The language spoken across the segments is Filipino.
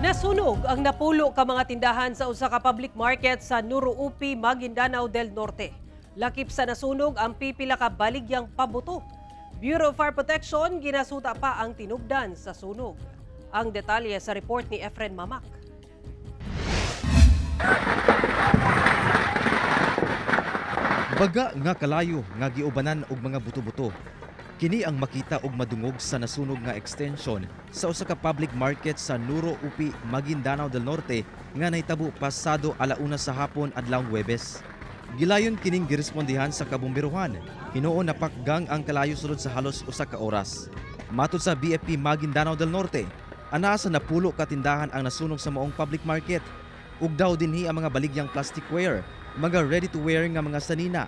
Nasunog ang napulo ka mga tindahan sa usa ka public market sa Nuruupi, Maguindanao del Norte. Lakip sa nasunog ang pipila ka baligyang pabuto. Bureau of Fire Protection ginasuta pa ang tinubdan sa sunog. Ang detalye sa report ni Efren Mamak. Baga nga kalayo nga giubanan og mga buto-buto. Kini ang makita og madungog sa nasunog nga extension sa usa ka public market sa Nuruupi, Maguindanao del Norte nga nahitabo pasado alauna sa hapon adlawng Huwebes. Gilayon kining girespondihan sa kabomberuhan. Hinuon napakgang ang kalayo sulod sa halos usa ka oras. Matud sa BFP Maguindanao del Norte, anaa sa napulo ka tindahan ang nasunog sa maong public market. Ug daw dinhi ang mga baligyang plasticware, mga ready-to-wear nga mga sanina,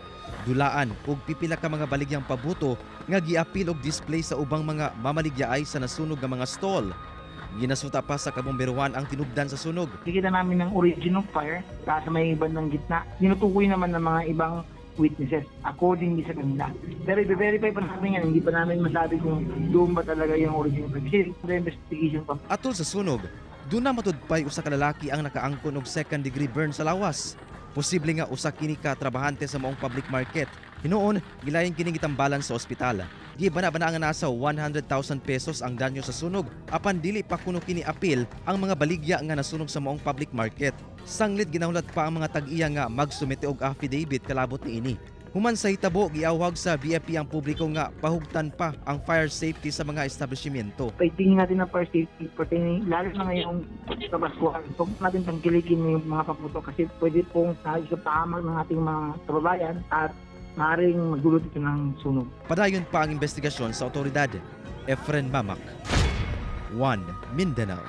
dulaan ug pipila ka mga baligyang pabuto nga giapil og display sa ubang mga mamaligyaay sa nasunog nga mga stall. Ginasuta pa sa kabomberuhan ang tinubdan sa sunog. Kikita namin ng origin of fire sa may bandang gitna. Tinutukoy naman ng mga ibang witnesses according sa kanila. Pero i-verify pa namin yan, hindi pa namin masabi kung doon ba talaga yung origin of fire. The investigation pa. Atol sa sunog, doon na matudpay usa ka lalaki ang nakaangkon og second degree burn sa lawas. Posible nga usa kini ka trabahante sa maong public market. Hinuon, gilayon kini gitambalan sa ospital. Gibana-bana nga nasa 100,000 pesos ang danyo sa sunog. Apan dili pa kuno kini apil ang mga baligya nga nasunog sa maong public market. Sanglit ginahulat pa ang mga tag-iya nga magsumite og affidavit kalabot niini. Human sa hitabo, giawhag sa BFP ang publiko nga pahugtan pa ang fire safety sa mga establishmento. Paitingin natin ang fire safety, pertaining lalo na ngayong kabaskuhan. Huwag natin tangkilikin yung mga paputo kasi pwede pong sa pahamak ng ating mga kababayan at maaaring magdulot ito ng sunog. Padayon pa ang investigasyon sa otoridad. Efren Mamak, One Mindanao.